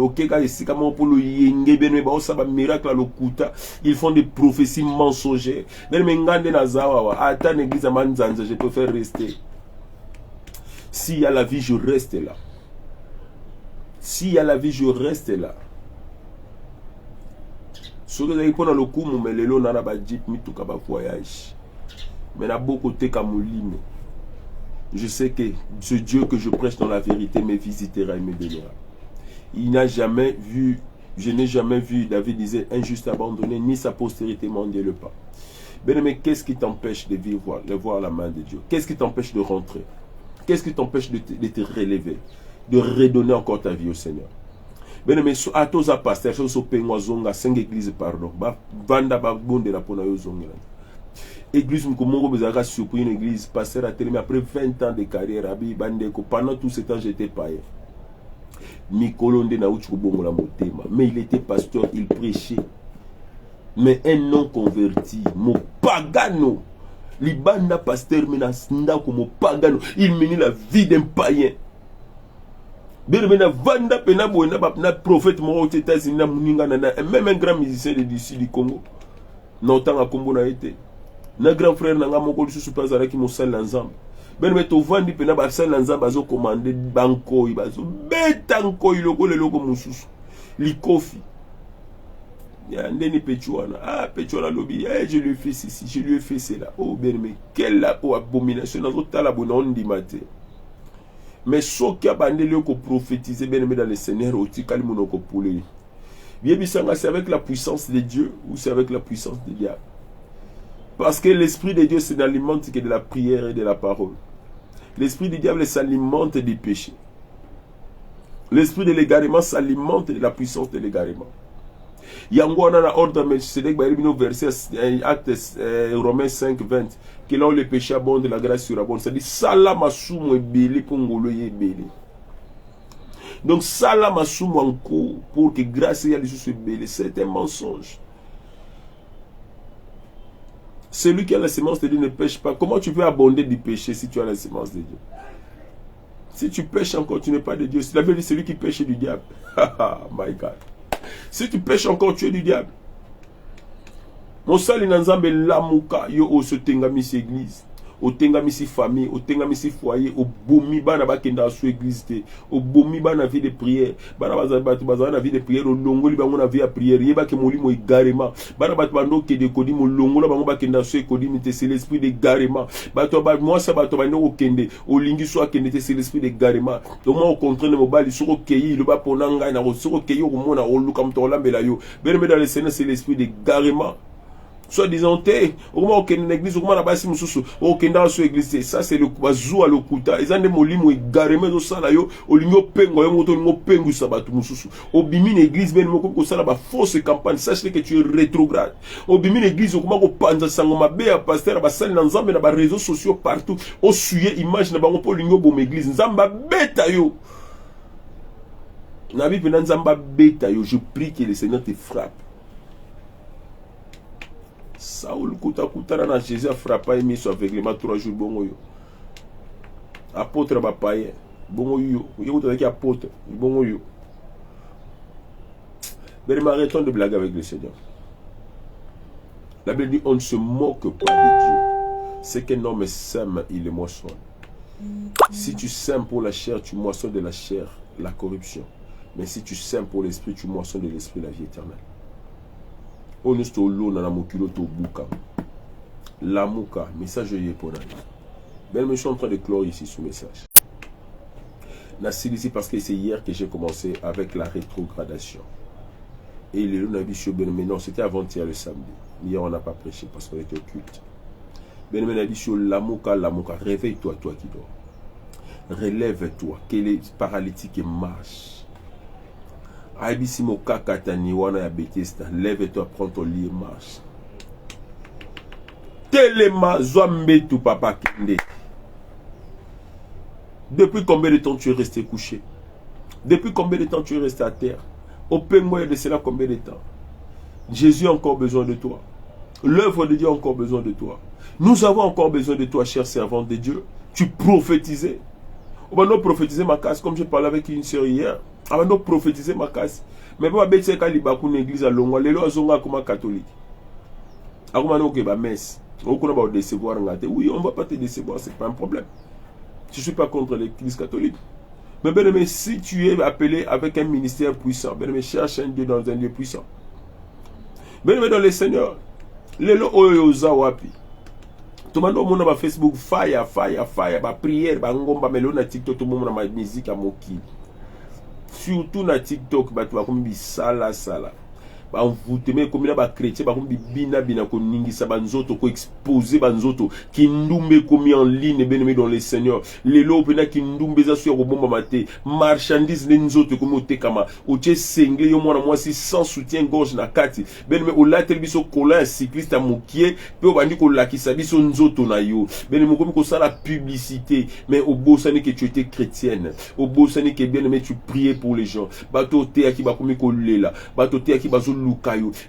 Ils font des prophéties mensongères. Je préfère rester. S'il y a la vie, je reste là. S'il y a la vie, je reste là. Ce que vous avez le coup, mais le long, on a voyage. Mais il y a beaucoup de Kamouline. Je sais que ce Dieu que je prêche dans la vérité me visitera et me bénira. Il n'a jamais vu, je n'ai jamais vu, David disait, un juste abandonné, ni sa postérité mendier le pas. Mais qu'est-ce qui t'empêche de voir la main de Dieu? Qu'est-ce qui t'empêche de rentrer? Qu'est-ce qui t'empêche de te relever? De redonner encore ta vie au Seigneur? Mais à tous les pasteurs, je suis au 5 églises, pardon. Vanda babonde la pona yo zongela. Église Moukomongo Bezara surpris une église, pasteur à télé, mais après 20 ans de carrière, pendant tout ce temps j'étais païen. Mikolonde Naouchou Bongola Motema, mais il était pasteur, il prêchait. Mais un non converti, mon pagano, Libanda pasteur menasnda comme mon pagano, il menait la vie d'un païen. Vanda Penabo, na prophète mon aux États-Unis, même un grand musicien d'ici du Congo, n'autant à Combo n'a été. Na grand frère nanga moko lisusu pas azalaki mosala nzambe bene to vandi pena ba sala nzambe azo commander banko ibazo betanko iloko leloko mususu likofi ya ndeni pechuana pechuana lobi je lui ai fait ceci, je lui ai fait cela. Oh bene mais quelle abomination nazo tala bonondi maté Mais ce qui a bandé le prophétiser bien aimé dans le Seigneur, c'est avec la puissance de Dieu ou c'est avec la puissance du diable. Parce que l'esprit de Dieu s'alimente que de la prière et de la parole. L'esprit du diable s'alimente des péchés. L'esprit de l'égarement s'alimente de la puissance de l'égarement. Yango on a ordre Melchisedec verset acte Romains 5 20 que là où le péché abonde la grâce surabonde. C'est-à-dire sala masumo ebele pongolo ebele. Donc sala masumo encore pour que grâce y a les choses ebele, c'est un mensonge. Celui qui a la semence de Dieu ne pêche pas. Comment tu peux abonder du péché si tu as la semence de Dieu? Si tu pêches encore, tu n'es pas de Dieu. La Bible dit celui qui pêche est du diable. My God. Si tu pêches encore, tu es du diable. Mon sali nanzambe lamuka yo osotengami église. Otengami si famille, otengami si foyer, obomi bana bakenda su église te, obomi bana vie de prière, bana bazana na vie de prière, olongoli bango na vie de prière, yeba ke molimo égarement, bana batu bando ke de kodi molongola bango bakenda su ekodi te, c'est l'esprit d'égarement. Bato ba moi ça bato bando okende, olingi so akende te, c'est l'esprit d'égarement. Au moins au contraire de mobali soko keyi le ba ponanga na soko keyi o mona oluka mto lambela yo. Bene dans le Seigneur c'est l'esprit d'égarement. Soit disant, au moment où on est dans l'église, au moment où on est dans l'église, ça c'est le bazou à l'okuta. Ils ont des molimo égarés au salayo, au ligno pengo, au pengo sabatu mususu. Au bimi l'église, ben moko ko sala ba fausse campagne, sache que tu es rétrograde. Au bimi l'église, au moment où panza sangoma be à pasteur ba sali na nzambe na ba réseaux sociaux partout, au suye image na bango po ligno bom église, nzamba beta yo. Na bi pena nzamba beta yo, je prie que le Seigneur te frappe. Saoul kuta na Jésus a frappé et mis sur aveuglement 3 jours bongo yo. Apôtre ba païen bongo yo. Yo ko ta apôtre bongo yo. Mais arrêtons de blaguer avec le Seigneur. La Bible dit on ne se moque pas de Dieu. C'est qu'un homme sème, il le moissonne. Si tu sèmes pour la chair, tu moissonnes de la chair la corruption. Mais si tu sèmes pour l'esprit, tu moissonnes de l'esprit la vie éternelle. On est au lot dans la mokilo to buka. La mouka, message est pour nous. Ben, je suis en train de clore ici ce message. Nassil ici parce que c'est hier que j'ai commencé avec la rétrogradation. Et il est là, mais non, c'était avant-hier le samedi. Hier, on n'a pas prêché parce qu'on était au culte. Ben, la mouka, réveille-toi, toi qui dors. Relève-toi, que les paralytiques marchent. Lève-toi, prends ton lit et marche. Telema Zouambetu papa Kende. Depuis combien de temps tu es resté couché? Depuis combien de temps tu es resté à terre? Au Pengoué de cela combien de temps? Jésus a encore besoin de toi. L'œuvre de Dieu a encore besoin de toi. Nous avons encore besoin de toi, cher servant de Dieu. Tu prophétisais. On va nous prophétiser ma casse, comme je parlais avec une sœur hier. On va nous prophétiser ma casse. Mais pas bêter quand il y a une église à Longwa, les lois sont comme catholique. Alors on va messe. On va décevoir. Oui, on ne va pas te décevoir, c'est pas un problème. Je ne suis pas contre l'église catholique. Mais bien aimé, si tu es appelé avec un ministère puissant, bien aimé, cherche un Dieu dans un lieu puissant. Bien aimé dans le Seigneur, les lois oyoza wapi. Tout le monde a Facebook, fire, prière, ngomba melo na TikTok, tout le monde a ma musique à moki. Surtout na TikTok, tu vas comme sala. Vous t'aimez comme les chrétiens, comme bina ko ningisa banzoto ko exposer banzoto qui ndumbe comme en ligne bien dans les seigneurs les lots pena qui ndumbe za sur bomba mate marchandise les nzoto comme otekama oche sengle yo mwana mwasi sans soutien gorge na kati ben me olatel biso kola cycliste à mokie pe obandi ko lakisa biso nzoto na yo ben me comme ko sala publicité mais au bosani que tu étais chrétienne au bosani que bien mais tu priais pour les gens bato te aki ba komi ko lela bato te aki bazo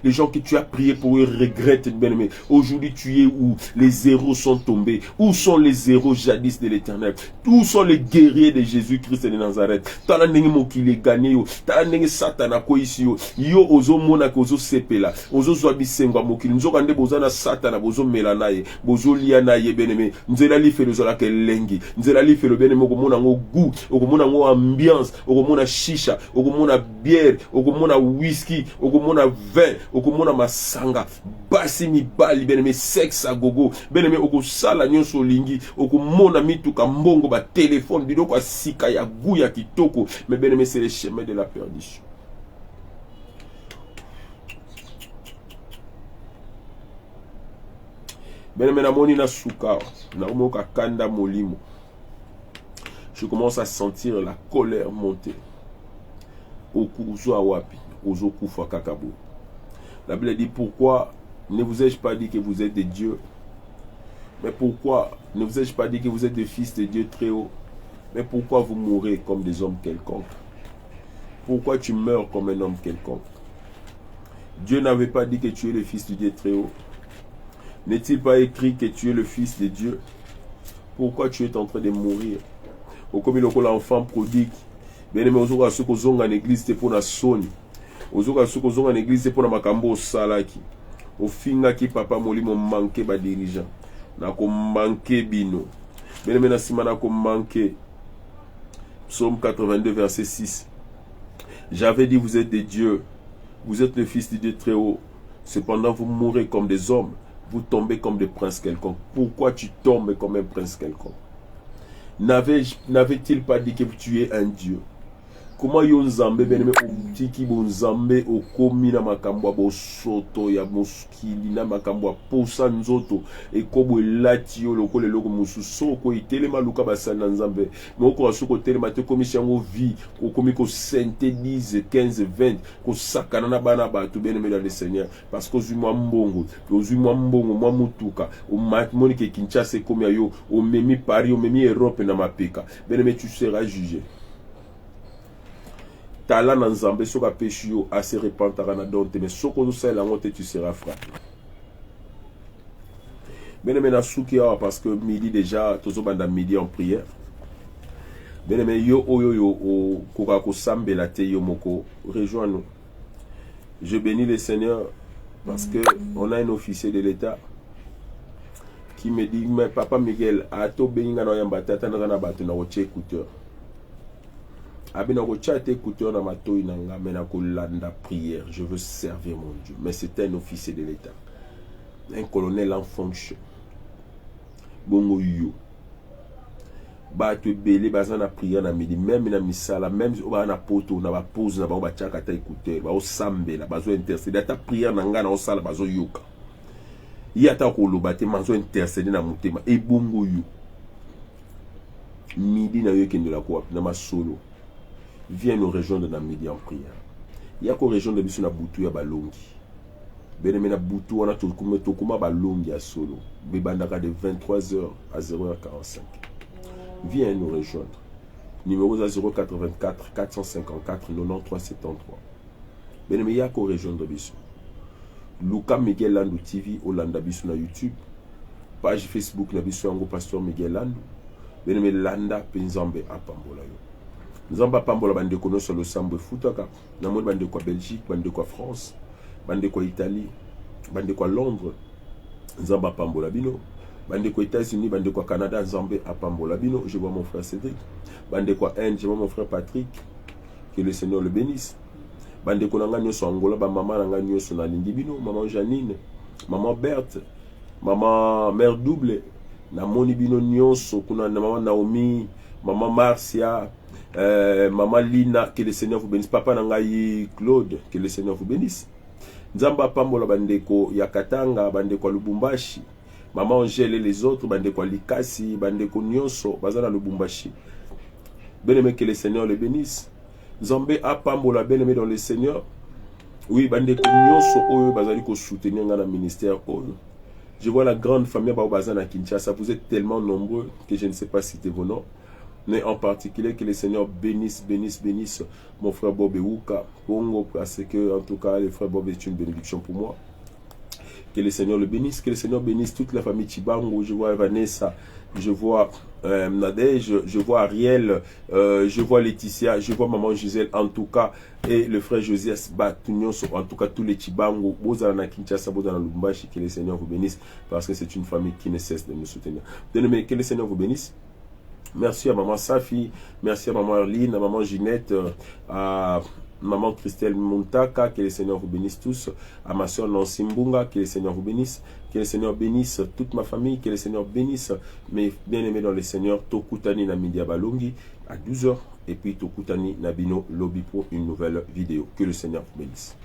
les gens que tu as prié pour eux regrettent, bien-aimé. Aujourd'hui, tu es où? Les héros sont tombés. Où sont les héros jadis de l'Éternel? Où sont les guerriers de Jésus-Christ de Nazareth? Tala nenge mo ki le gagné yo. Tala nenge satana ko ici yo. Yo ozo mona ko ozo sepela. Ozo zwa bisengo mo ki nzo kande bozana satana bozo melana ye. Bozo liana ye bien-aimé. Nzela li fe lozola ke lengi. Nzela li fe le bien-aimé ko mona ngo goût, ko mona ngo ambiance, ko mona shisha, ko mona bière, ko mona whisky, ko mona okomona vin, okomona masanga, basi mibali, bien-aimé, sexe à gogo, bien-aimé, okosala nyonso lingi, okomona mituka mbongo, ba téléphone, biloko ya sika ya guya kitoko, mais bien-aimé, c'est le chemin de la perdition. Bien-aimé, namoni na suka, namoni ka kanda molimo. Je commence à sentir la colère monter. La Bible dit pourquoi ne vous ai-je pas dit que vous êtes des dieux? Mais pourquoi ne vous ai-je pas dit que vous êtes des fils de Dieu très haut? Mais pourquoi vous mourrez comme des hommes quelconques? Pourquoi tu meurs comme un homme quelconque? Dieu n'avait pas dit que tu es le fils de Dieu très haut? N'est-il pas écrit que tu es le fils de Dieu? Pourquoi tu es en train de mourir? Au comme l'enfant prodigue, bien aimé, ozoka soko zonga en église te pour na soni, ozoka soko zonga en église te pour na makambo salaki, au finga ki papa molimo manqué ba dirigeant, na ko manqué bino, bien aimé na simana ko manqué. Psaume 82 verset 6. J'avais dit vous êtes des dieux, vous êtes le fils de Dieu très haut, cependant vous mourrez comme des hommes, vous tombez comme des princes quelconques. Pourquoi tu tombes comme un prince quelconque? N'avait-il pas dit que tu es un Dieu? Comment yon nzambe beneme outiki bon nzambe okomi na makambo bo soto ya moskili na makambo posa nzoto e kobo elati yo lokole loko mususo ko itelema luka basana nzambe moko asoko telema te komi chango vie ko komi ko sente 10 15 20 ko sakana na bana batu beneme dans le Seigneur parce que ozumwa mbongo mwa mutuka o Monique Kinshasa komi yo o memi Paris o memi Europe na mapeka beneme tu seras jugé. Tala na nzambe soka péché yo assez repentara na donte mais soko zo sala ngote tu seras frappé. Bien-aimé na souki parce que midi déjà tozo banda midi en prière. Bien-aimé yo oyo o koka ko sambela te yo moko rejoins-nous. Je bénis le Seigneur parce que on a un officier de l'État qui me dit mais papa Miguel ato beninga na yamba tata na batu na oche écouteur. Abina ko chate écouteur na matoi nanga mena ko landa prière, je veux servir mon Dieu, mais c'est un officier de l'État, un colonel en fonction. Bongo yo ba to belé bazana prière na midi même na misala même ba na poto na ba pause na ba chaka ta écouteur ba o sambela bazo intercéder ta prière nanga na o sala bazo yoka yata ko lobate mazo intercéder na mutema e bongo yo midi na yo kende la ko na ma solo. Viens nous rejoindre dans midi en prière. Il y a qu'au région de Bissou na Boutou ya balongi. Beneme na Boutou on a tout kuma balongi à solo. Bebandaka de 23h à 0h45. Viens nous rejoindre. Numéro 084 454 93 73. Beneme il y a qu'au région de Bissou. Luka Miguel Landou TV Olanda Bissou na YouTube. Page Facebook na Bissou Ango Pasteur Miguel Landou. Beneme Landa Penzambe apambola yo. Nzamba pambola bande kono sur le sambo futaka na mode bande kwa Belgique bande kwa France bande kwa Italie bande kwa Londres nzamba pambola bino bande kwa États-Unis bande kwa Canada nzambe apambola bino. Je vois mon frère Cédric bande kwa Inde, je vois mon frère Patrick, que le Seigneur le bénisse. Bande kwa nanga nyoso Angola ba maman nanga nyoso na lingi bino, maman Janine, maman Berthe, maman Mère Double na moni bino nyoso kuna na maman Naomi, maman Marcia, maman Lina, que le Seigneur vous bénisse. Papa Nangayi Claude, que le Seigneur vous bénisse. Nzamba pambola bandeko Yakatanga, bandeko Lubumbashi, maman Angèle et les autres, bandeko Likasi, bandeko Nyonso, bazana Lubumbashi. Bien-aimé, que le Seigneur le bénisse. Nzambe a pambola bien-aimé dans le Seigneur. Oui, bandeko Nyonso, oyo bazali ko soutenir dans le ministère oyo. Je vois la grande famille Bazana Kinshasa. Vous êtes tellement nombreux que je ne sais pas citer vos noms. Mais en particulier, que le Seigneur bénisse, bénisse, bénisse mon frère Bob Euka, Congo, parce que, en tout cas, le frère Bob est une bénédiction pour moi. Que le Seigneur le bénisse, que le Seigneur bénisse toute la famille Chibango. Je vois Vanessa, je vois Nadège, je vois Ariel, je vois Laetitia, je vois maman Gisèle, en tout cas, et le frère Josias Batunion, en tout cas, tous les Chibango, Bozana Kinshasa, Bozana Lubumbashi, que le Seigneur vous bénisse, parce que c'est une famille qui ne cesse de nous soutenir. Bien-aimés, que le Seigneur vous bénisse. Merci à maman Safi, merci à maman Arline, à maman Ginette, à maman Christelle Montaka, que le Seigneur vous bénisse tous. À ma soeur Nancy Mbunga, que le Seigneur vous bénisse. Que le Seigneur bénisse toute ma famille, que le Seigneur bénisse mes bien-aimés dans le Seigneur. Tokutani na Media Balongi à 12h. Et puis Tokutani Nabino Lobby pour une nouvelle vidéo. Que le Seigneur vous bénisse.